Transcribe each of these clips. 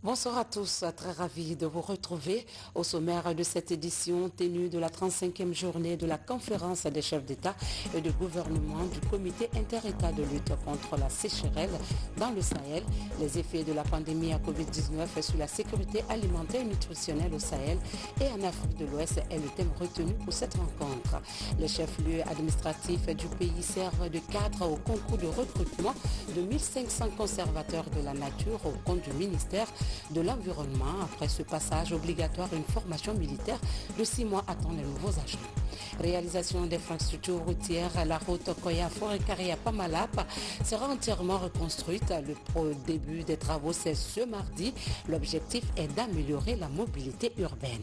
Bonsoir à tous, très ravi de vous retrouver au sommaire de cette édition tenue de la 35e journée de la conférence des chefs d'État et de gouvernement du comité inter-État de lutte contre la sécheresse dans le Sahel, les effets de la pandémie à Covid-19 sur la sécurité alimentaire et nutritionnelle au Sahel et en Afrique de l'Ouest est le thème retenu pour cette rencontre. Les chefs-lieux administratifs du pays servent de cadre au concours de recrutement de 1500 conservateurs de la nature au compte du ministère de l'Environnement. Après ce passage obligatoire, une formation militaire de 6 mois attend les nouveaux agents. Réalisation d'infrastructures routières, la route Koya-Forêt-Caria-Pamalap sera entièrement reconstruite. Le début des travaux, c'est ce mardi. L'objectif est d'améliorer la mobilité urbaine.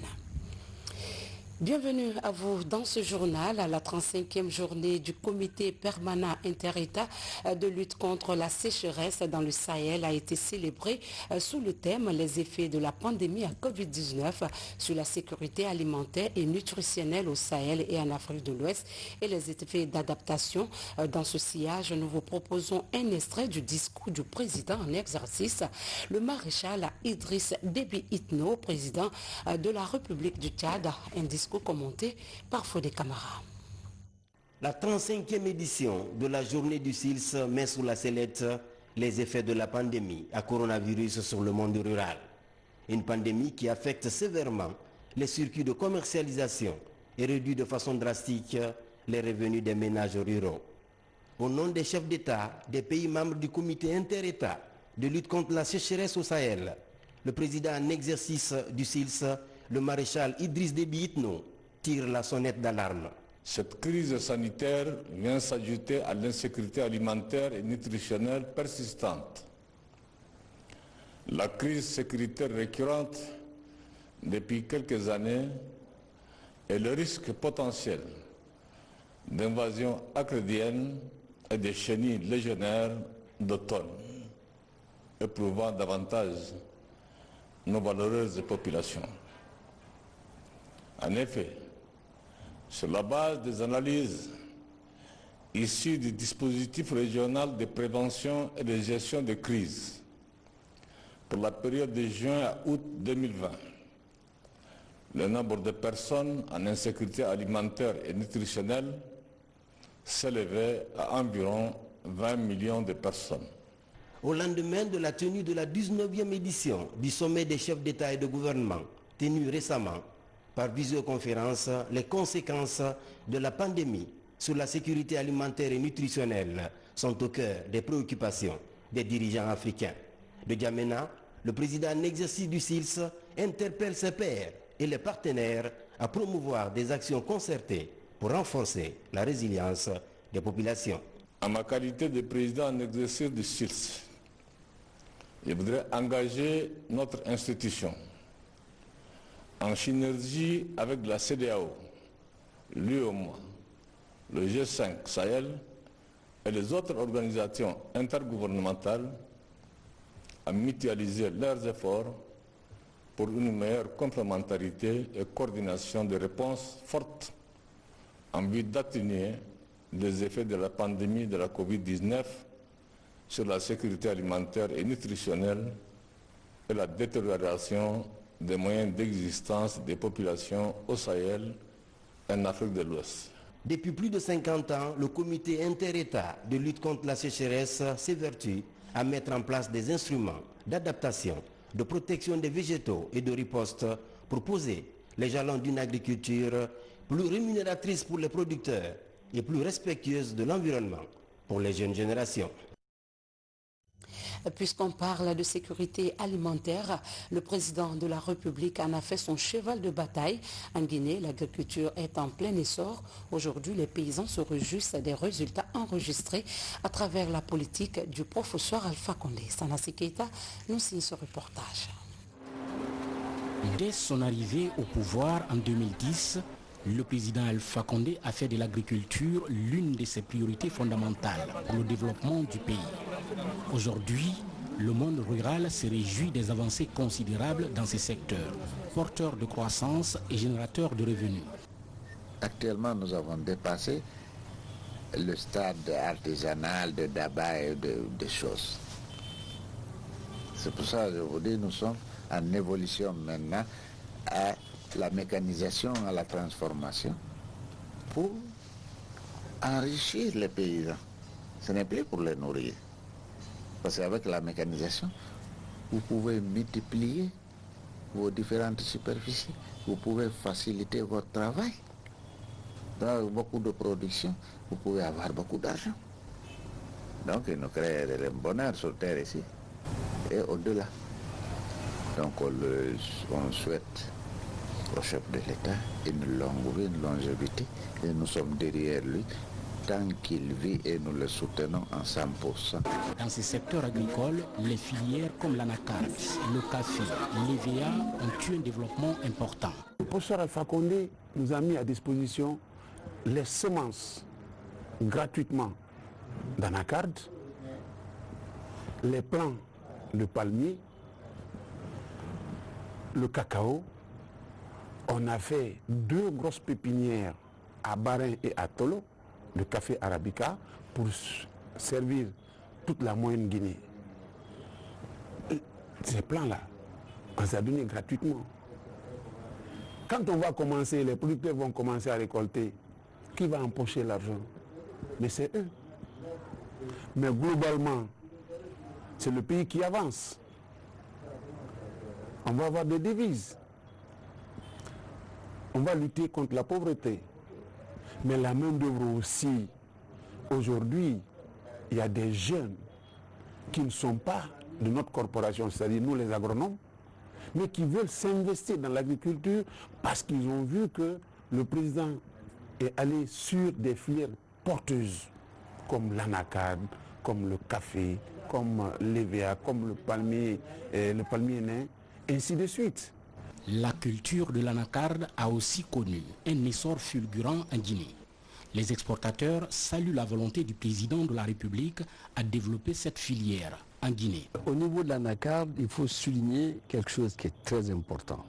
Bienvenue à vous dans ce journal, à la 35e journée du comité permanent inter-État de lutte contre la sécheresse dans le Sahel a été célébrée sous le thème « Les effets de la pandémie à Covid-19 sur la sécurité alimentaire et nutritionnelle au Sahel et en Afrique de l'Ouest et les effets d'adaptation ». Dans ce sillage, nous vous proposons un extrait du discours du président en exercice, le maréchal Idriss Déby Itno, président de la République du Tchad, un discours commenté par Fodé Camara. La 35e édition de la journée du SILS met sous la sellette les effets de la pandémie à coronavirus sur le monde rural. Une pandémie qui affecte sévèrement les circuits de commercialisation et réduit de façon drastique les revenus des ménages ruraux. Au nom des chefs d'État des pays membres du comité inter-État de lutte contre la sécheresse au Sahel, le président en exercice du SILS, le maréchal Idriss Déby Itno, tire la sonnette d'alarme. Cette crise sanitaire vient s'ajouter à l'insécurité alimentaire et nutritionnelle persistante. La crise sécuritaire récurrente depuis quelques années et le risque potentiel d'invasion acrédienne et des chenilles légionnaires d'automne, éprouvant davantage nos valeureuses populations. En effet, sur la base des analyses issues du dispositif régional de prévention et de gestion de crise pour la période de juin à août 2020, le nombre de personnes en insécurité alimentaire et nutritionnelle s'élevait à environ 20 millions de personnes. Au lendemain de la tenue de la 19e édition du sommet des chefs d'État et de gouvernement, tenu récemment par visioconférence, les conséquences de la pandémie sur la sécurité alimentaire et nutritionnelle sont au cœur des préoccupations des dirigeants africains. De Djamena, le président en exercice du SILS interpelle ses pairs et les partenaires à promouvoir des actions concertées pour renforcer la résilience des populations. En ma qualité de président en exercice du SILS, je voudrais engager notre institution en synergie avec la CEDEAO, l'UEMOA, le G5 Sahel et les autres organisations intergouvernementales à mutualiser leurs efforts pour une meilleure complémentarité et coordination des réponses fortes en vue d'atténuer les effets de la pandémie de la Covid-19 sur la sécurité alimentaire et nutritionnelle et la détérioration des moyens d'existence des populations au Sahel et en Afrique de l'Ouest. Depuis plus de 50 ans, le comité inter-État de lutte contre la sécheresse s'évertue à mettre en place des instruments d'adaptation, de protection des végétaux et de riposte pour poser les jalons d'une agriculture plus rémunératrice pour les producteurs et plus respectueuse de l'environnement pour les jeunes générations. Puisqu'on parle de sécurité alimentaire, le président de la République en a fait son cheval de bataille. En Guinée, l'agriculture est en plein essor. Aujourd'hui, les paysans se réjouissent des résultats enregistrés à travers la politique du professeur Alpha Condé. Sanassi Keita nous signe ce reportage. Dès son arrivée au pouvoir en 2010, le président Alpha Condé a fait de l'agriculture l'une de ses priorités fondamentales pour le développement du pays. Aujourd'hui, le monde rural se réjouit des avancées considérables dans ces secteurs, porteurs de croissance et générateurs de revenus. Actuellement, nous avons dépassé le stade artisanal de Daba et de choses. C'est pour ça que je vous dis, nous sommes en évolution maintenant à la mécanisation, à la transformation pour enrichir les paysans. Ce n'est plus pour les nourrir. Parce qu'avec la mécanisation, vous pouvez multiplier vos différentes superficies, vous pouvez faciliter votre travail. Dans beaucoup de production, vous pouvez avoir beaucoup d'argent. Donc il nous crée le bonheur sur terre ici et au-delà. Donc on souhaite au chef de l'État une longue vie, une longévité, et nous sommes derrière lui tant qu'il vit et nous le soutenons en 100%. Dans ces secteurs agricoles, les filières comme l'anacarde, le café, l'EVA ont eu un développement important. Le professeur Alpha Condé nous a mis à disposition les semences gratuitement d'anacarde, les plants de palmier, le cacao. On a fait 2 grosses pépinières à Barin et à Tolo, de café arabica, pour servir toute la moyenne Guinée. Et ces plants-là, on les a donnés gratuitement. Quand on va commencer, les producteurs vont commencer à récolter, qui va empocher l'argent? Mais c'est eux. Mais globalement, c'est le pays qui avance. On va avoir des devises. On va lutter contre la pauvreté. Mais la main-d'œuvre aussi, aujourd'hui, il y a des jeunes qui ne sont pas de notre corporation, c'est-à-dire nous les agronomes, mais qui veulent s'investir dans l'agriculture parce qu'ils ont vu que le président est allé sur des filières porteuses, comme l'anacarde, comme le café, comme l'EVA, comme le palmier nain, ainsi de suite. La culture de l'anacarde a aussi connu un essor fulgurant en Guinée. Les exportateurs saluent la volonté du président de la République à développer cette filière en Guinée. Au niveau de l'anacarde, il faut souligner quelque chose qui est très important.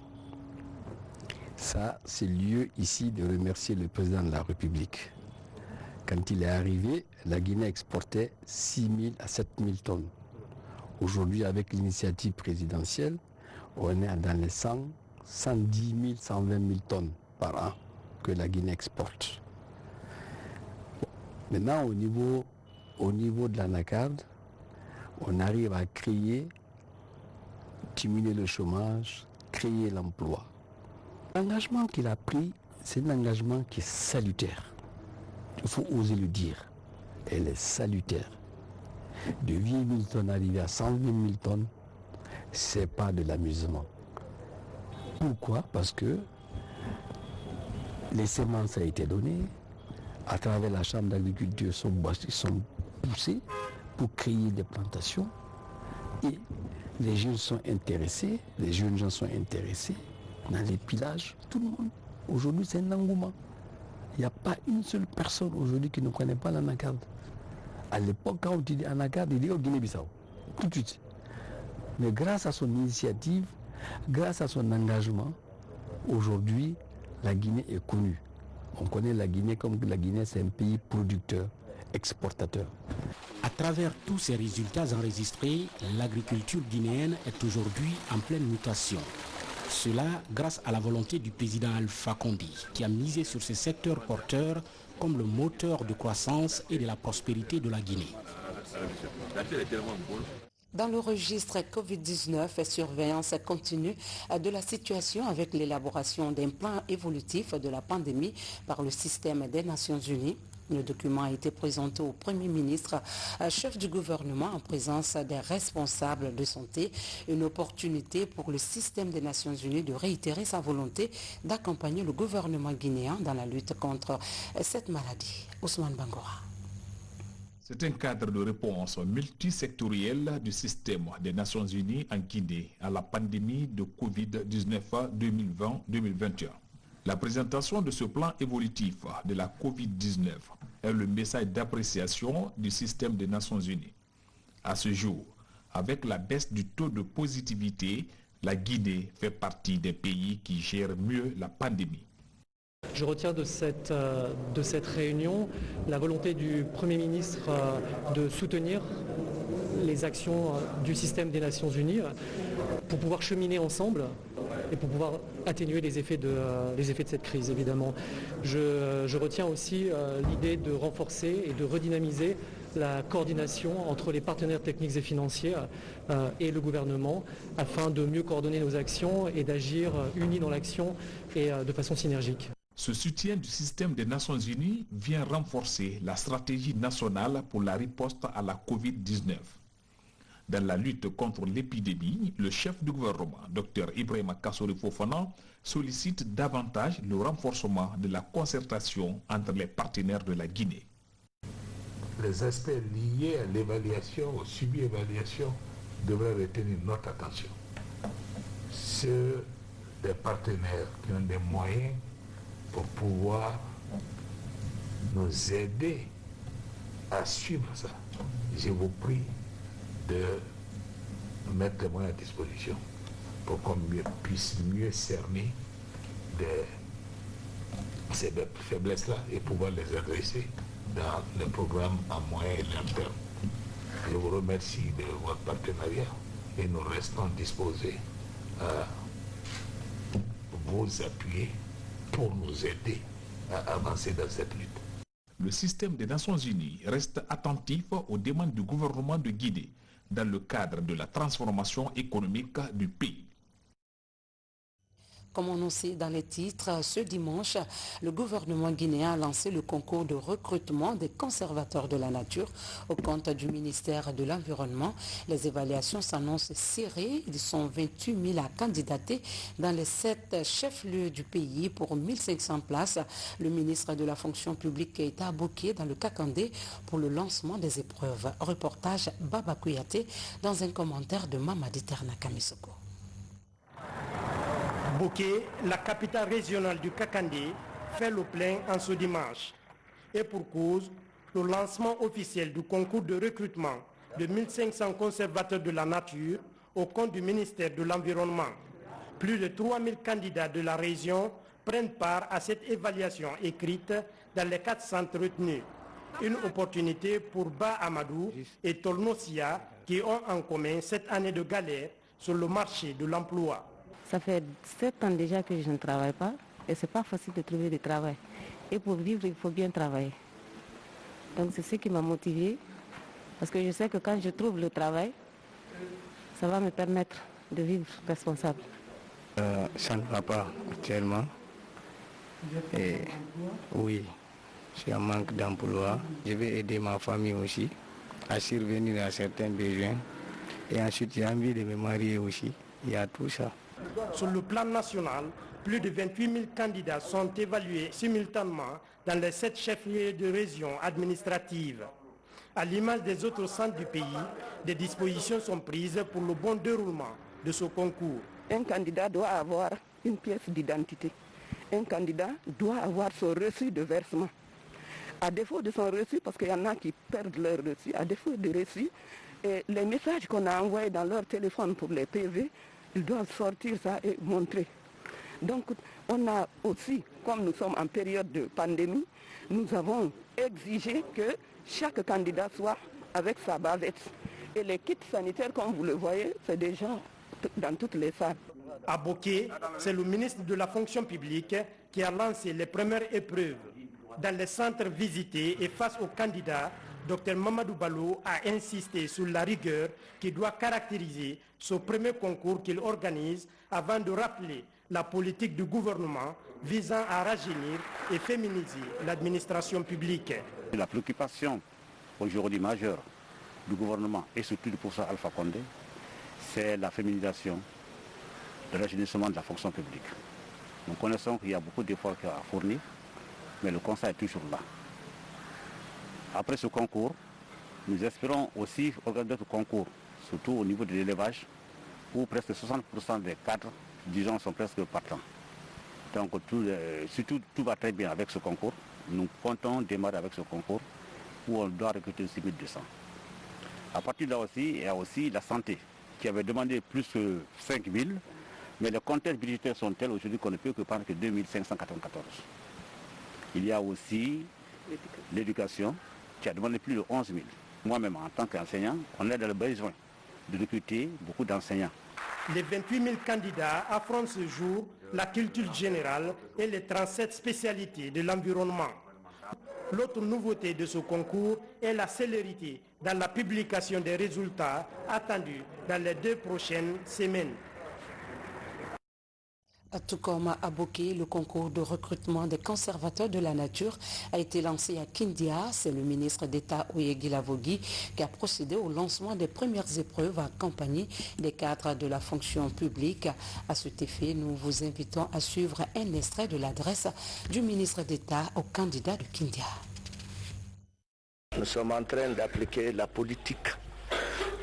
Ça, c'est lieu ici de remercier le président de la République. Quand il est arrivé, la Guinée exportait 6 000 à 7 000 tonnes. Aujourd'hui, avec l'initiative présidentielle, on est dans les 110 000, 120 000 tonnes par an que la Guinée exporte. Maintenant, au niveau de l'anacarde, on arrive à créer, diminuer le chômage, créer l'emploi. L'engagement qu'il a pris, c'est un engagement qui est salutaire. Il faut oser le dire. Elle est salutaire. De 8 000 tonnes arriver à 120 000 tonnes, ce n'est pas de l'amusement. Pourquoi? Parce que les semences ont été données, à travers la chambre d'agriculture, sont poussées pour créer des plantations et les jeunes sont intéressés, les jeunes gens sont intéressés dans les pillages, tout le monde. Aujourd'hui, c'est un engouement. Il n'y a pas une seule personne aujourd'hui qui ne connaît pas l'anacarde. À l'époque, quand on dit anacarde, il dit au Guinée-Bissau, tout de suite. Mais grâce à son initiative, grâce à son engagement, aujourd'hui, la Guinée est connue. On connaît la Guinée comme la Guinée, c'est un pays producteur, exportateur. À travers tous ces résultats enregistrés, l'agriculture guinéenne est aujourd'hui en pleine mutation. Cela grâce à la volonté du président Alpha Condé, qui a misé sur ces secteurs porteurs comme le moteur de croissance et de la prospérité de la Guinée. Dans le registre Covid-19, surveillance continue de la situation avec l'élaboration d'un plan évolutif de la pandémie par le système des Nations Unies. Le document a été présenté au Premier ministre, chef du gouvernement, en présence des responsables de santé. Une opportunité pour le système des Nations Unies de réitérer sa volonté d'accompagner le gouvernement guinéen dans la lutte contre cette maladie. Ousmane Bangora. C'est un cadre de réponse multisectoriel du système des Nations Unies en Guinée à la pandémie de Covid-19 2020-2021. La présentation de ce plan évolutif de la Covid-19 est le message d'appréciation du système des Nations Unies. À ce jour, avec la baisse du taux de positivité, la Guinée fait partie des pays qui gèrent mieux la pandémie. Je retiens de cette réunion la volonté du Premier ministre de soutenir les les actions du système des Nations Unies pour pouvoir cheminer ensemble et pour pouvoir atténuer les effets de cette crise, évidemment. Je retiens aussi l'idée de renforcer et de redynamiser la coordination entre les partenaires techniques et financiers et le gouvernement afin de mieux coordonner nos actions et d'agir unis dans l'action et de façon synergique. Ce soutien du système des Nations Unies vient renforcer la stratégie nationale pour la riposte à la Covid-19. Dans la lutte contre l'épidémie, le chef du gouvernement, Dr Ibrahima Kassori Fofana, sollicite davantage le renforcement de la concertation entre les partenaires de la Guinée. Les aspects liés à l'évaluation, aux subi-évaluations, devraient retenir notre attention. Ceux des partenaires qui ont des moyens pour pouvoir nous aider à suivre ça. Je vous prie de mettre les moyens à disposition pour qu'on puisse mieux cerner ces faiblesses-là et pouvoir les adresser dans le programme à moyen et long terme. Je vous remercie de votre partenariat et nous restons disposés à vous appuyer pour nous aider à avancer dans cette lutte. Le système des Nations Unies reste attentif aux demandes du gouvernement de Guinée dans le cadre de la transformation économique du pays. Comme annoncé dans les titres, ce dimanche, le gouvernement guinéen a lancé le concours de recrutement des conservateurs de la nature au compte du ministère de l'Environnement. Les évaluations s'annoncent serrées. Ils sont 28 000 à candidater dans les 7 chefs-lieux du pays pour 1500 places. Le ministre de la fonction publique est à Boké dans le Kakandé pour le lancement des épreuves. Reportage Baba Kouyaté dans un commentaire de Mamadi Terna Kamisoko. Boké, la capitale régionale du Kakandé, fait le plein en ce dimanche. Et pour cause, le lancement officiel du concours de recrutement de 1500 conservateurs de la nature au compte du ministère de l'Environnement. Plus de 3000 candidats de la région prennent part à cette évaluation écrite dans les 4 centres retenus. Une opportunité pour Ba Amadou et Tolnosia qui ont en commun cette année de galère sur le marché de l'emploi. Ça fait 7 ans déjà que je ne travaille pas et c'est pas facile de trouver du travail. Et pour vivre, il faut bien travailler. Donc c'est ce qui m'a motivée parce que je sais que quand je trouve le travail, ça va me permettre de vivre responsable. Ça ne va pas actuellement. Et oui, j'ai un manque d'emploi. Je vais aider ma famille aussi à survenir à certains besoins. Et ensuite, j'ai envie de me marier aussi. Il y a tout ça. Sur le plan national, plus de 28 000 candidats sont évalués simultanément dans les 7 chefs-lieux de région administratives. À l'image des autres centres du pays, des dispositions sont prises pour le bon déroulement de ce concours. Un candidat doit avoir une pièce d'identité. Un candidat doit avoir son reçu de versement. À défaut de son reçu, parce qu'il y en a qui perdent leur reçu, à défaut de reçu, et les messages qu'on a envoyés dans leur téléphone pour les PV, ils doivent sortir ça et montrer. Donc on a aussi, comme nous sommes en période de pandémie, nous avons exigé que chaque candidat soit avec sa bavette. Et les kits sanitaires, comme vous le voyez, c'est déjà dans toutes les salles. À Boké, c'est le ministre de la fonction publique qui a lancé les premières épreuves. Dans les centres visités et face aux candidats, Dr Mamadou Ballo a insisté sur la rigueur qui doit caractériser ce premier concours qu'il organise avant de rappeler la politique du gouvernement visant à rajeunir et féminiser l'administration publique. La préoccupation aujourd'hui majeure du gouvernement et surtout du professeur Alpha Condé, c'est la féminisation, le rajeunissement de la fonction publique. Nous connaissons qu'il y a beaucoup d'efforts à fournir, mais le constat est toujours là. Après ce concours, nous espérons aussi organiser d'autres concours, surtout au niveau de l'élevage, où presque 60% des cadres, disons, sont presque partants. Donc tout va très bien avec ce concours. Nous comptons démarrer avec ce concours, où on doit recruter 6200. À partir de là aussi, il y a aussi la santé, qui avait demandé plus que 5000, mais les comptes budgétaires sont tels aujourd'hui qu'on ne peut que prendre que 2594. Il y a aussi l'éducation, qui a demandé plus de 11 000. moi-même en tant qu'enseignant, on est dans le besoin de recruter beaucoup d'enseignants. Les 28 000 candidats affrontent ce jour la culture générale et les 37 spécialités de l'environnement. L'autre nouveauté de ce concours est la célérité dans la publication des résultats attendus dans les 2 prochaines semaines. Tout comme à Boké, le concours de recrutement des conservateurs de la nature a été lancé à Kindia. C'est le ministre d'État Oyegi Lavogui qui a procédé au lancement des premières épreuves en compagnie des cadres de la fonction publique. À cet effet, nous vous invitons à suivre un extrait de l'adresse du ministre d'État aux candidats de Kindia. Nous sommes en train d'appliquer la politique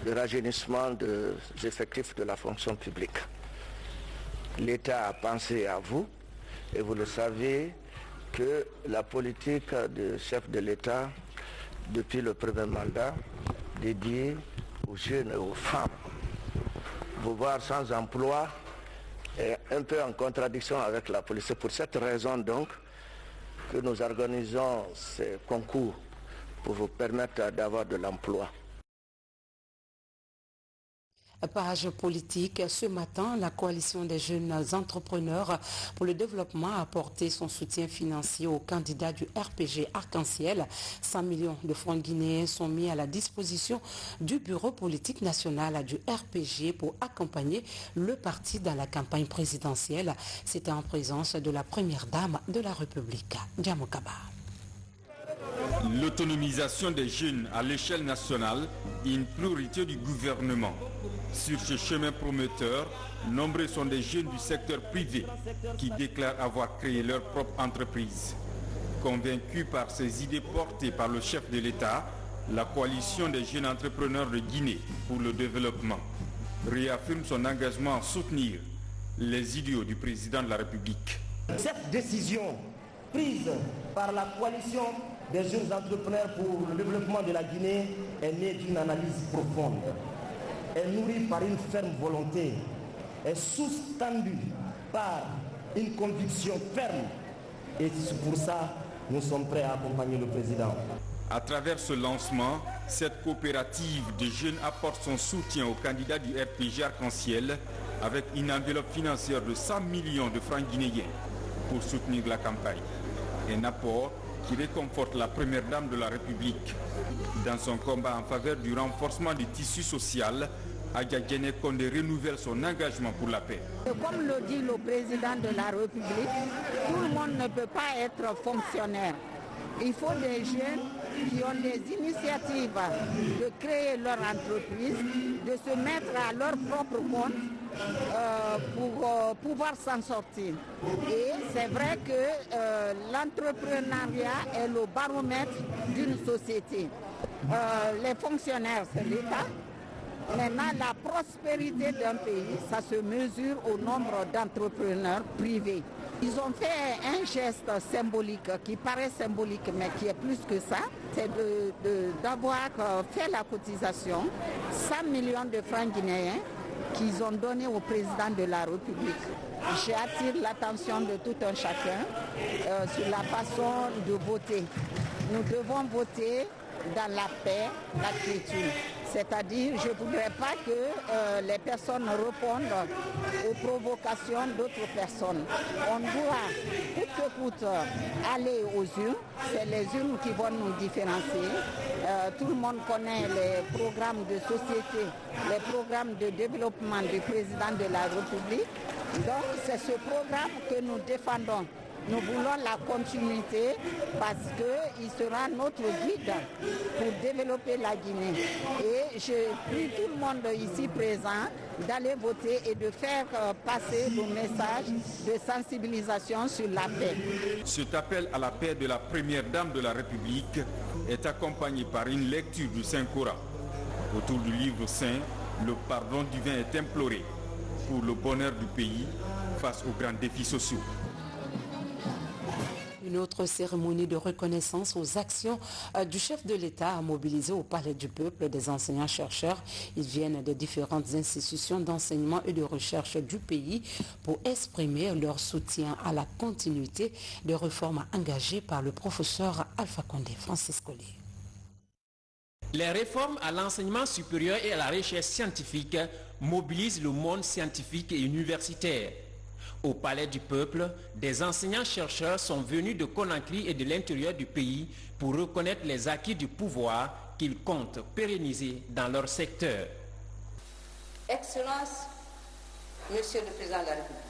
de rajeunissement des effectifs de la fonction publique. L'État a pensé à vous et vous le savez que la politique du chef de l'État depuis le premier mandat dédiée aux jeunes et aux femmes. Vous voir sans emploi est un peu en contradiction avec la police. C'est pour cette raison donc que nous organisons ces concours pour vous permettre d'avoir de l'emploi. Page politique, ce matin, la coalition des jeunes entrepreneurs pour le développement a apporté son soutien financier aux candidats du RPG Arc-en-Ciel. 100 millions de francs guinéens sont mis à la disposition du bureau politique national du RPG pour accompagner le parti dans la campagne présidentielle. C'était en présence de la première dame de la République, Diamokaba. L'autonomisation des jeunes à l'échelle nationale est une priorité du gouvernement. Sur ce chemin prometteur, nombreux sont des jeunes du secteur privé qui déclarent avoir créé leur propre entreprise. Convaincus par ces idées portées par le chef de l'État, la coalition des jeunes entrepreneurs de Guinée pour le développement réaffirme son engagement à soutenir les idéaux du président de la République. Cette décision prise par la coalition des jeunes entrepreneurs pour le développement de la Guinée est née d'une analyse profonde. Elle est nourrie par une ferme volonté, est sous-tendue par une conviction ferme. Et c'est pour ça que nous sommes prêts à accompagner le président. À travers ce lancement, cette coopérative de jeunes apporte son soutien aux candidats du RPG Arc-en-Ciel avec une enveloppe financière de 100 millions de francs guinéens pour soutenir la campagne. Un apport qui réconforte la première dame de la République. Dans son combat en faveur du renforcement du tissu social, Adja Diéné Condé renouvelle son engagement pour la paix. Comme le dit le président de la République, tout le monde ne peut pas être fonctionnaire. Il faut des jeunes qui ont des initiatives de créer leur entreprise, de se mettre à leur propre compte pour pouvoir s'en sortir. Et c'est vrai que l'entrepreneuriat est le baromètre d'une société. Les fonctionnaires, c'est l'État. Maintenant, la prospérité d'un pays, ça se mesure au nombre d'entrepreneurs privés. Ils ont fait un geste symbolique qui paraît symbolique mais qui est plus que ça, c'est d'avoir fait la cotisation 100 millions de francs guinéens qu'ils ont donné au président de la République. J'attire l'attention de tout un chacun sur la façon de voter. Nous devons voter dans la paix, la quiétude. C'est-à-dire, je ne voudrais pas que les personnes répondent aux provocations d'autres personnes. On doit, coûte que coûte, aller aux urnes. C'est les urnes qui vont nous différencier. Tout le monde connaît les programmes de société, les programmes de développement du président de la République. Donc, c'est ce programme que nous défendons. Nous voulons la continuité parce qu'il sera notre guide pour développer la Guinée. Et je prie tout le monde ici présent d'aller voter et de faire passer le message de sensibilisation sur la paix. Cet appel à la paix de la première dame de la République est accompagné par une lecture du Saint-Coran. Autour du livre saint, le pardon divin est imploré pour le bonheur du pays face aux grands défis sociaux. Une autre cérémonie de reconnaissance aux actions du chef de l'État a mobilisé au Palais du Peuple des enseignants-chercheurs. Ils viennent des différentes institutions d'enseignement et de recherche du pays pour exprimer leur soutien à la continuité des réformes engagées par le professeur Alpha Condé. Francis Collier. Les réformes à l'enseignement supérieur et à la recherche scientifique mobilisent le monde scientifique et universitaire. Au Palais du Peuple, des enseignants-chercheurs sont venus de Conakry et de l'intérieur du pays pour reconnaître les acquis du pouvoir qu'ils comptent pérenniser dans leur secteur. Excellences, Monsieur le Président de la République,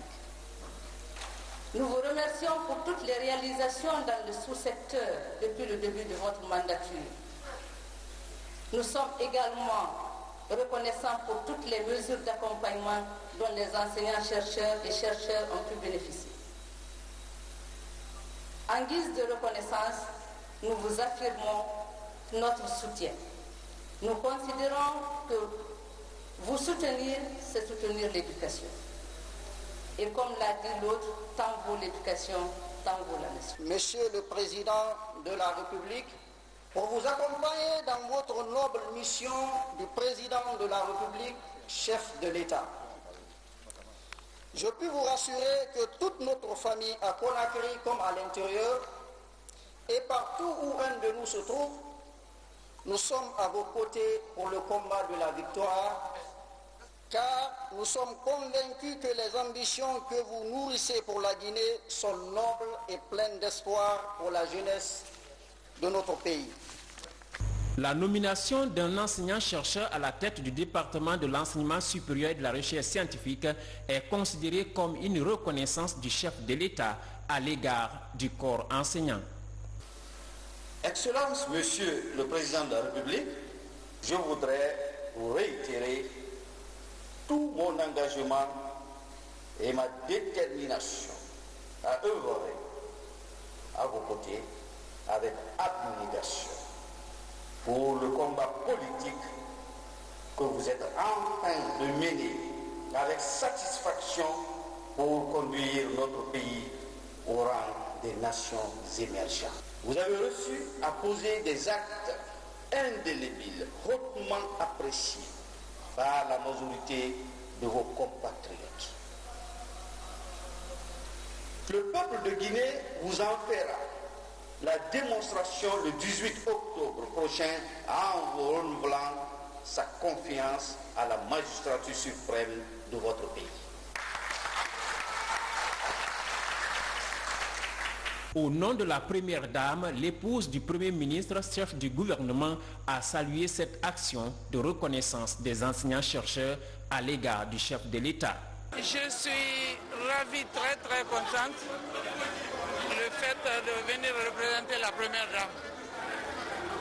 nous vous remercions pour toutes les réalisations dans le sous-secteur depuis le début de votre mandature. Nous sommes également reconnaissants pour toutes les mesures d'accompagnement dont les enseignants-chercheurs et chercheurs ont pu bénéficier. En guise de reconnaissance, nous vous affirmons notre soutien. Nous considérons que vous soutenir, c'est soutenir l'éducation. Et comme l'a dit l'autre, tant vaut l'éducation, tant vaut la nation. Monsieur le Président de la République, pour vous accompagner dans votre noble mission du Président de la République, chef de l'État, je puis vous rassurer que toute notre famille à Conakry comme à l'intérieur, et partout où un de nous se trouve, nous sommes à vos côtés pour le combat de la victoire, car nous sommes convaincus que les ambitions que vous nourrissez pour la Guinée sont nobles et pleines d'espoir pour la jeunesse de notre pays. La nomination d'un enseignant-chercheur à la tête du département de l'enseignement supérieur et de la recherche scientifique est considérée comme une reconnaissance du chef de l'État à l'égard du corps enseignant. Excellence, Monsieur le Président de la République, je voudrais vous réitérer tout mon engagement et ma détermination à œuvrer à vos côtés avec abnégation pour le combat politique que vous êtes en train de mener avec satisfaction pour conduire notre pays au rang des nations émergentes. Vous avez reçu à poser des actes indélébiles, hautement appréciés par la majorité de vos compatriotes. Le peuple de Guinée vous en fera la démonstration le 18 octobre prochain en vous renouvelant sa confiance à la magistrature suprême de votre pays. Au nom de la Première Dame, l'épouse du Premier ministre, chef du gouvernement, a salué cette action de reconnaissance des enseignants-chercheurs à l'égard du chef de l'État. Je suis ravie, très contente le fait de venir représenter la Première Dame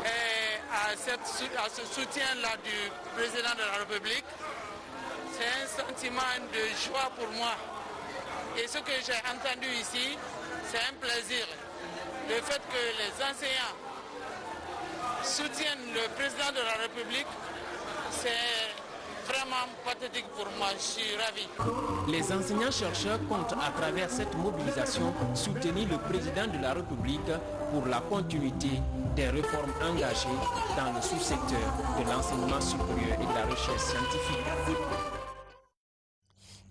et à ce soutien-là du Président de la République. C'est un sentiment de joie pour moi. Et ce que j'ai entendu ici, c'est un plaisir. Le fait que les enseignants soutiennent le Président de la République, c'est vraiment pathétique pour moi, je suis ravi. Les enseignants-chercheurs comptent à travers cette mobilisation soutenir le Président de la République pour la continuité des réformes engagées dans le sous-secteur de l'enseignement supérieur et de la recherche scientifique.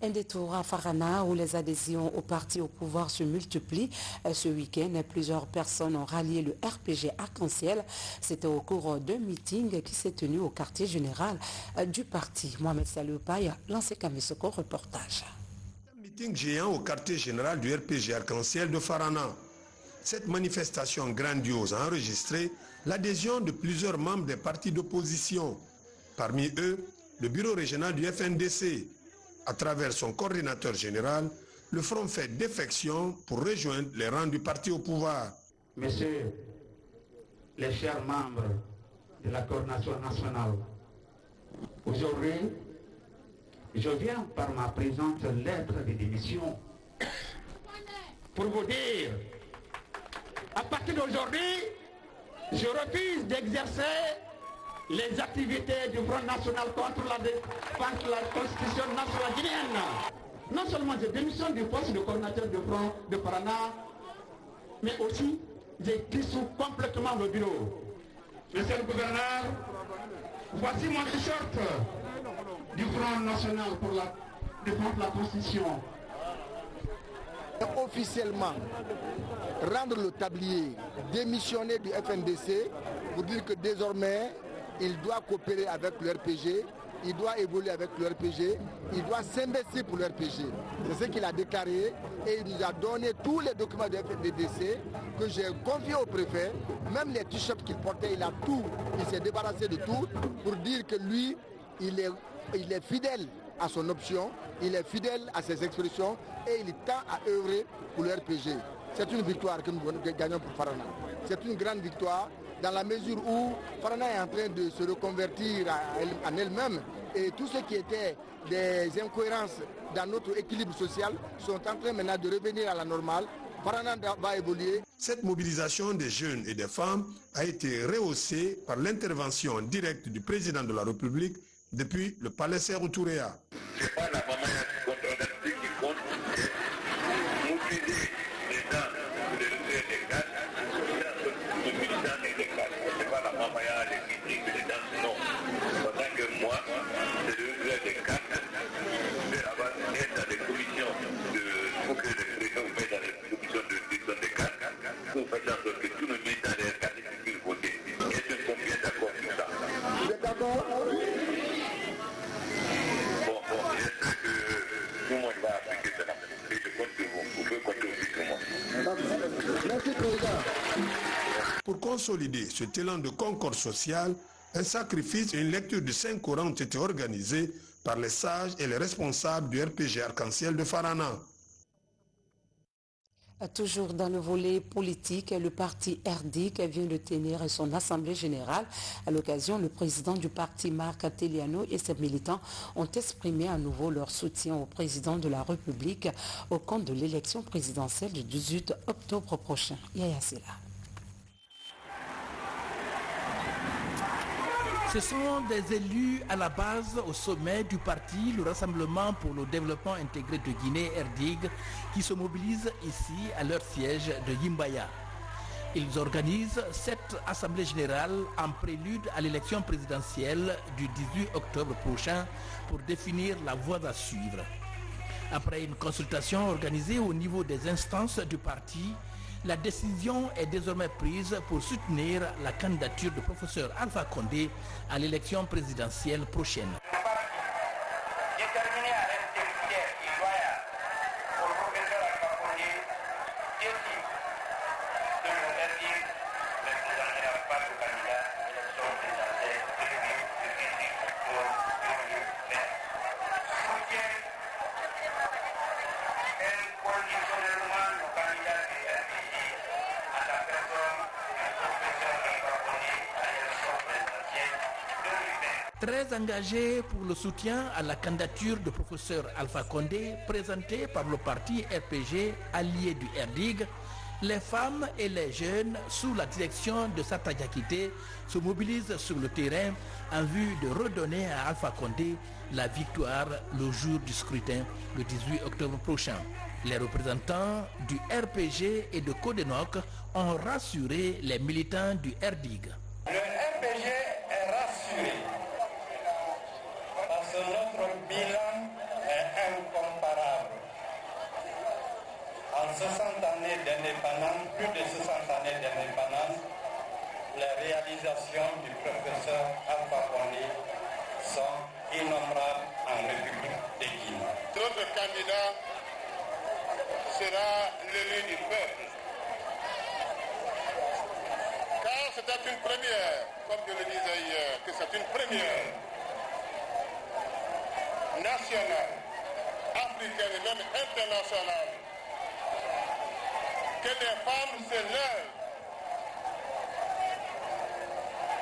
Un détour à Farana où les adhésions au parti au pouvoir se multiplient. Ce week-end, plusieurs personnes ont rallié le RPG Arc-en-Ciel. C'était au cours d'un meeting qui s'est tenu au quartier général du parti. Mohamed Saloupaye, lancé Kamesoko, reportage. Un meeting géant au quartier général du RPG Arc-en-Ciel de Farana. Cette manifestation grandiose a enregistré l'adhésion de plusieurs membres des partis d'opposition. Parmi eux, le bureau régional du FNDC. À travers son coordinateur général, le front fait défection pour rejoindre les rangs du parti au pouvoir. Messieurs les chers membres de la coordination nationale, aujourd'hui, je viens par ma présente lettre de démission pour vous dire, à partir d'aujourd'hui, je refuse d'exercer les activités du Front National contre la Constitution nationale guinéenne. Non seulement je démissionne du poste de coordinateur du Front de Farana, mais aussi j'ai dissous complètement le bureau. Monsieur le gouverneur, voici mon t-shirt du Front National pour la défense de la Constitution. Officiellement, rendre le tablier, démissionner du FNDC pour dire que désormais, il doit coopérer avec le RPG, il doit évoluer avec le RPG, il doit s'investir pour le RPG. C'est ce qu'il a déclaré et il nous a donné tous les documents de FDDC que j'ai confiés au préfet, même les t-shirts qu'il portait, il a tout, il s'est débarrassé de tout pour dire que lui, il est fidèle à son option, il est fidèle à ses expressions et il tend à œuvrer pour le RPG. C'est une victoire que nous gagnons pour Farana. C'est une grande victoire dans la mesure où Farana est en train de se reconvertir en elle-même et tout ce qui était des incohérences dans notre équilibre social sont en train maintenant de revenir à la normale. Farana va évoluer. Cette mobilisation des jeunes et des femmes a été rehaussée par l'intervention directe du président de la République depuis le palais Sékou Touréa. Ce n'est pas la maman qui compte, c'est mobiliser les gens, les cadres, les militants et les cadres. Ce n'est pas la maman qui dit que les gens, non. Pendant que moi, c'est le des cadres, je vais avoir être dans les commissions pour que les présidents mettent dans les commissions de décision des cadres, pour faire en sorte que tous les militants des cadres puissent voter. Et je suis bien d'accord sur ça. Vous êtes d'accord? Pour consolider cet élan de concorde sociale, un sacrifice et une lecture du Saint-Coran ont été organisés par les sages et les responsables du RPG Arc-en-Ciel de Farana. Toujours dans le volet politique, le parti RDIC vient de tenir son assemblée générale. À l'occasion, le président du parti, Marc Teliano, et ses militants ont exprimé à nouveau leur soutien au président de la République au compte de l'élection présidentielle du 18 octobre prochain. Yaya Sela. Ce sont des élus à la base au sommet du parti, le Rassemblement pour le développement intégré de Guinée, RDIG, qui se mobilisent ici à leur siège de Yimbaya. Ils organisent cette assemblée générale en prélude à l'élection présidentielle du 18 octobre prochain pour définir la voie à suivre. Après une consultation organisée au niveau des instances du parti, la décision est désormais prise pour soutenir la candidature du professeur Alpha Condé à l'élection présidentielle prochaine. Très engagé pour le soutien à la candidature du professeur Alpha Condé, présentée par le parti RPG allié du RDIG, les femmes et les jeunes, sous la direction de Sata Diakité, se mobilisent sur le terrain en vue de redonner à Alpha Condé la victoire le jour du scrutin, le 18 octobre prochain. Les représentants du RPG et de Codenoc ont rassuré les militants du RDIG. Le RPG est rassuré. Notre bilan est incomparable. En 60 années d'indépendance, plus de 60 années d'indépendance, les réalisations du professeur Alpha Condé sont innombrables en République de Guinée. Notre candidat sera l'élu du peuple. Car c'était une première, comme je le disais hier, que c'est une première nationale, africaine et même internationale, que les femmes se lèvent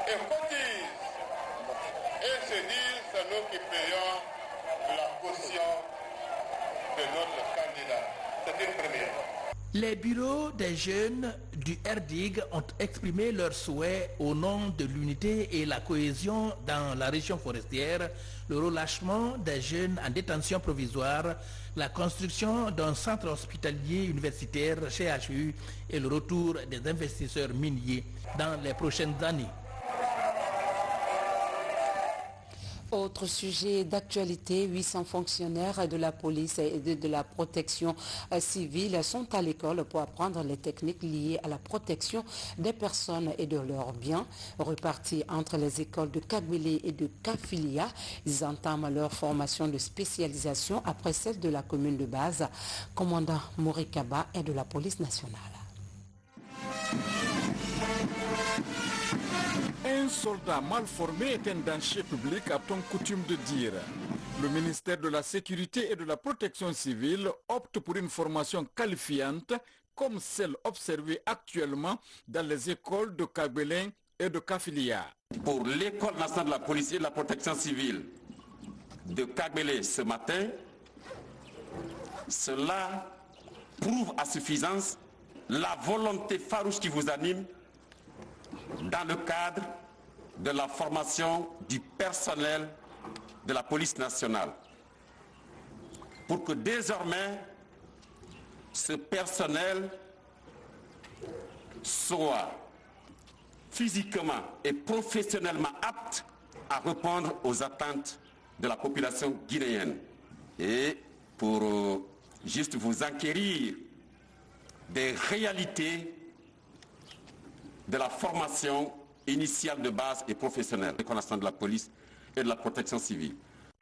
et cotisent et se disent c'est nous qui payons la caution de notre candidat. C'est une première. Les bureaux des jeunes du RDIG ont exprimé leurs souhaits au nom de l'unité et la cohésion dans la région forestière, le relâchement des jeunes en détention provisoire, la construction d'un centre hospitalier universitaire CHU et le retour des investisseurs miniers dans les prochaines années. Autre sujet d'actualité, 800 fonctionnaires de la police et de la protection civile sont à l'école pour apprendre les techniques liées à la protection des personnes et de leurs biens. Repartis entre les écoles de Kagbele et de Kafilia, ils entament leur formation de spécialisation après celle de la commune de base. Commandant Morikaba est de la police nationale. Un soldat mal formé est un danger public, a-t-on coutume de dire. Le ministère de la Sécurité et de la Protection civile opte pour une formation qualifiante comme celle observée actuellement dans les écoles de Kagbele et de Kafilia. Pour l'École nationale de la police et de la protection civile de Kagbele ce matin, cela prouve à suffisance la volonté farouche qui vous anime dans le cadre de la formation du personnel de la police nationale, pour que désormais ce personnel soit physiquement et professionnellement apte à répondre aux attentes de la population guinéenne. Et pour juste vous enquérir des réalités de la formation initiale de base et professionnelle, l'École nationale de la police et de la protection civile.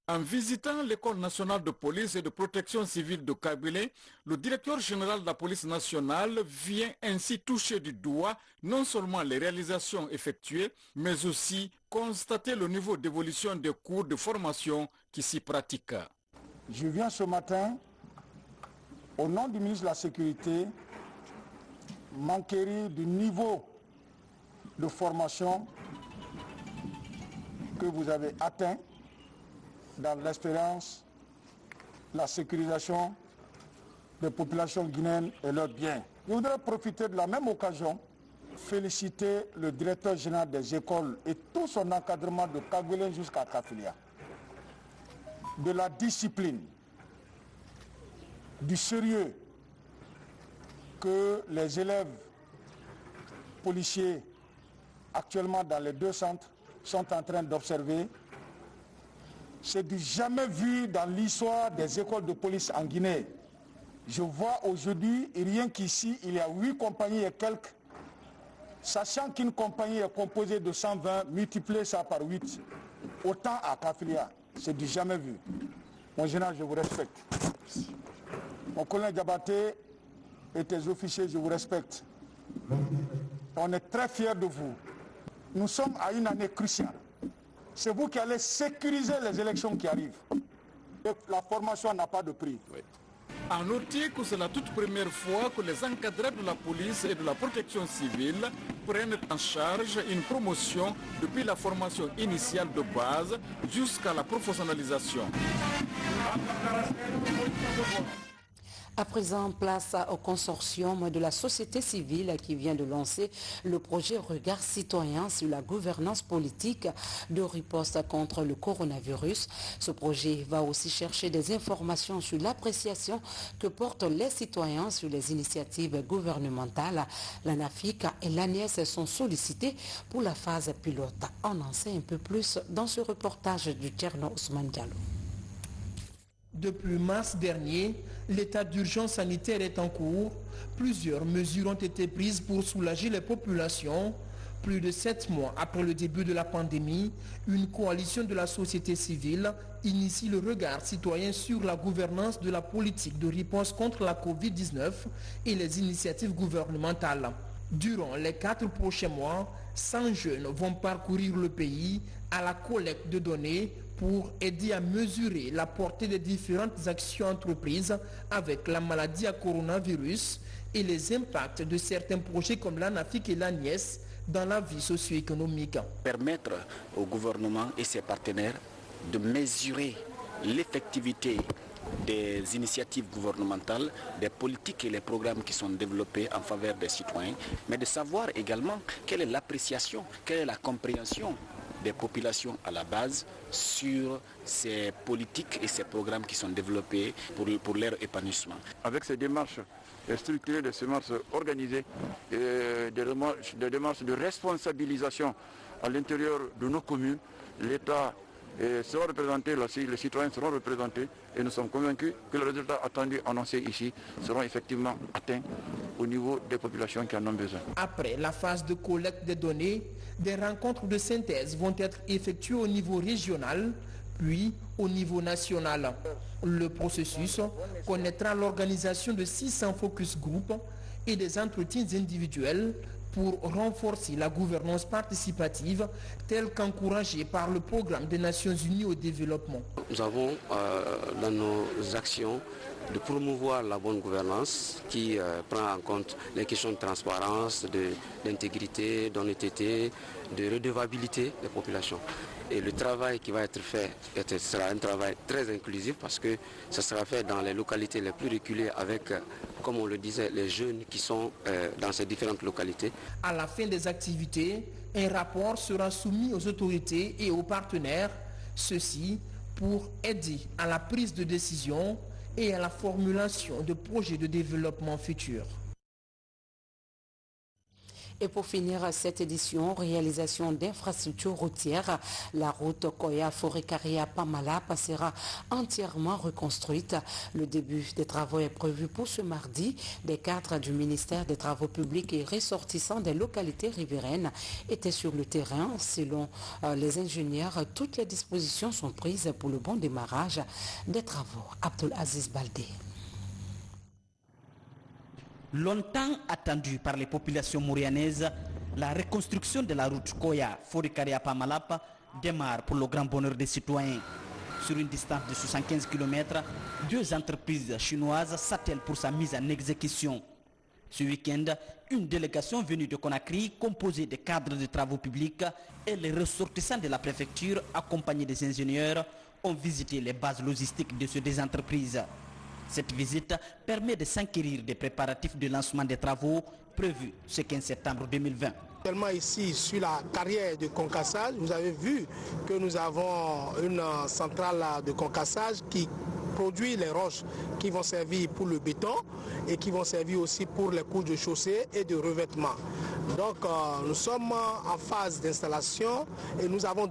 En visitant l'École nationale de police et de protection civile de Kabylie, le directeur général de la police nationale vient ainsi toucher du doigt non seulement les réalisations effectuées, mais aussi constater le niveau d'évolution des cours de formation qui s'y pratiquent. Je viens ce matin, au nom du ministre de la Sécurité, m'enquérir du niveau de formation que vous avez atteint dans l'espérance, la sécurisation des populations guinéennes et leurs biens. Je voudrais profiter de la même occasion, féliciter le directeur général des écoles et tout son encadrement de Kabylie jusqu'à Kafilia, de la discipline, du sérieux que les élèves policiers actuellement dans les deux centres sont en train d'observer. C'est du jamais vu dans l'histoire des écoles de police en Guinée. Je vois aujourd'hui, rien qu'ici, il y a 8 compagnies et quelques, sachant qu'une compagnie est composée de 120, multipliez ça par 8, autant à Kafilia. C'est du jamais vu. Mon général, je vous respecte. Mon colonel Diabaté et tes officiers, je vous respecte. On est très fiers de vous. Nous sommes à une année cruciale. C'est vous qui allez sécuriser les élections qui arrivent. Et la formation n'a pas de prix. À noter que c'est la toute première fois que les encadrés de la police et de la protection civile prennent en charge une promotion depuis la formation initiale de base jusqu'à la professionnalisation. À présent, place au consortium de la société civile qui vient de lancer le projet Regard citoyen sur la gouvernance politique de riposte contre le coronavirus. Ce projet va aussi chercher des informations sur l'appréciation que portent les citoyens sur les initiatives gouvernementales. L'ANAFIC et l'ANIES sont sollicités pour la phase pilote. On en sait un peu plus dans ce reportage du Tcherno Ousmane Diallo. Depuis mars dernier, l'état d'urgence sanitaire est en cours. Plusieurs mesures ont été prises pour soulager les populations. Plus de 7 mois après le début de la pandémie, une coalition de la société civile initie le regard citoyen sur la gouvernance de la politique de riposte contre la Covid-19 et les initiatives gouvernementales. Durant les 4 prochains mois, 100 jeunes vont parcourir le pays à la collecte de données pour aider à mesurer la portée des différentes actions entreprises avec la maladie à coronavirus et les impacts de certains projets comme l'ANAFIC et l'ANIES dans la vie socio-économique. Permettre au gouvernement et ses partenaires de mesurer l'effectivité des initiatives gouvernementales, des politiques et les programmes qui sont développés en faveur des citoyens, mais de savoir également quelle est l'appréciation, quelle est la compréhension des populations à la base sur ces politiques et ces programmes qui sont développés pour leur épanouissement. Avec ces démarches structurées, des démarches organisées, des démarches de responsabilisation à l'intérieur de nos communes, l'État seront représentés, les citoyens seront représentés et nous sommes convaincus que les résultats attendus annoncés ici seront effectivement atteints au niveau des populations qui en ont besoin. Après la phase de collecte des données, des rencontres de synthèse vont être effectuées au niveau régional, puis au niveau national. Le processus connaîtra l'organisation de 600 focus group et des entretiens individuels pour renforcer la gouvernance participative telle qu'encouragée par le Programme des Nations Unies au développement. Nous avons dans nos actions de promouvoir la bonne gouvernance qui prend en compte les questions de transparence, d'intégrité, d'honnêteté, de redevabilité des populations. Et le travail qui va être fait sera un travail très inclusif parce que ça sera fait dans les localités les plus reculées avec, comme on le disait, les jeunes qui sont dans ces différentes localités. À la fin des activités, un rapport sera soumis aux autorités et aux partenaires, ceci pour aider à la prise de décision et à la formulation de projets de développement futurs. Et pour finir cette édition, réalisation d'infrastructures routières, la route Koya-Forikaria-Pamala sera entièrement reconstruite. Le début des travaux est prévu pour ce mardi. Des cadres du ministère des Travaux publics et ressortissants des localités riveraines étaient sur le terrain. Selon les ingénieurs, toutes les dispositions sont prises pour le bon démarrage des travaux. Abdul Aziz Baldé. Longtemps attendue par les populations mourianaises, la reconstruction de la route Koya-Forikaria-Pamalapa démarre pour le grand bonheur des citoyens. Sur une distance de 75 km, 2 entreprises chinoises s'attellent pour sa mise en exécution. Ce week-end, une délégation venue de Conakry, composée des cadres de travaux publics et les ressortissants de la préfecture, accompagnés des ingénieurs, ont visité les bases logistiques de ces 2 entreprises. Cette visite permet de s'enquérir des préparatifs de lancement des travaux prévus ce 15 septembre 2020. Actuellement ici sur la carrière de concassage, vous avez vu que nous avons une centrale de concassage qui produit les roches qui vont servir pour le béton et qui vont servir aussi pour les couches de chaussée et de revêtement. Donc nous sommes en phase d'installation et nous avons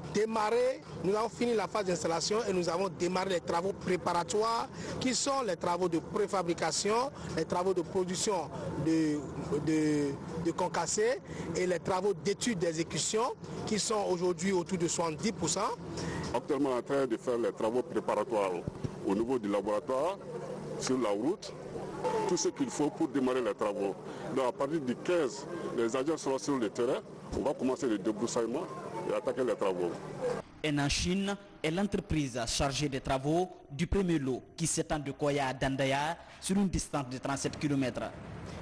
fini la phase d'installation et nous avons démarré les travaux préparatoires qui sont les travaux de préfabrication, les travaux de production de concassés et les travaux d'études d'exécution qui sont aujourd'hui autour de 70%. Actuellement en train de faire les travaux préparatoires au niveau du laboratoire, sur la route, tout ce qu'il faut pour démarrer les travaux. Donc à partir du 15, les agents seront sur le terrain, on va commencer le débroussaillement et attaquer les travaux. En Chine est l'entreprise chargée des travaux du premier lot qui s'étend de Koya à Dandaya sur une distance de 37 km.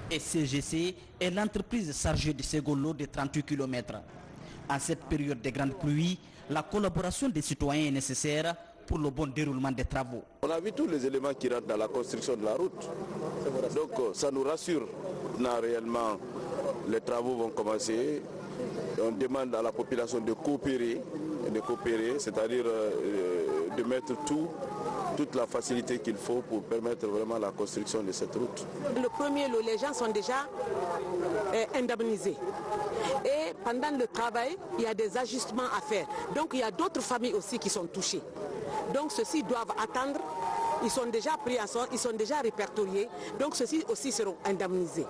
Et CGC est l'entreprise chargée du second lot de 38 km. En cette période de grande pluie, la collaboration des citoyens est nécessaire pour le bon déroulement des travaux. On a vu tous les éléments qui rentrent dans la construction de la route. Donc ça nous rassure. Réellement, les travaux vont commencer. On demande à la population de coopérer, c'est-à-dire de mettre toute la facilité qu'il faut pour permettre vraiment la construction de cette route. Le premier lot, les gens sont déjà indemnisés. Et pendant le travail, il y a des ajustements à faire. Donc il y a d'autres familles aussi qui sont touchées. Donc ceux-ci doivent attendre, ils sont déjà pris en sorte, ils sont déjà répertoriés, donc ceux-ci aussi seront indemnisés.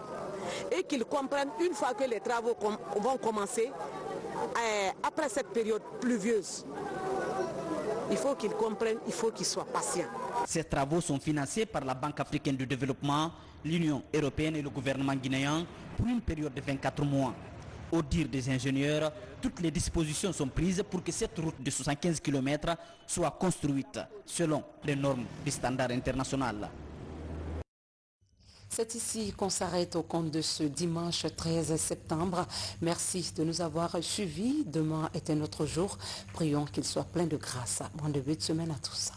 Et qu'ils comprennent une fois que les travaux vont commencer, après cette période pluvieuse, il faut qu'ils comprennent, il faut qu'ils soient patients. Ces travaux sont financés par la Banque africaine de développement, l'Union européenne et le gouvernement guinéen pour une période de 24 mois. Au dire des ingénieurs, toutes les dispositions sont prises pour que cette route de 75 km soit construite selon les normes du standard international. C'est ici qu'on s'arrête au compte de ce dimanche 13 septembre. Merci de nous avoir suivis. Demain est un autre jour. Prions qu'il soit plein de grâce. Bon début de semaine à tous.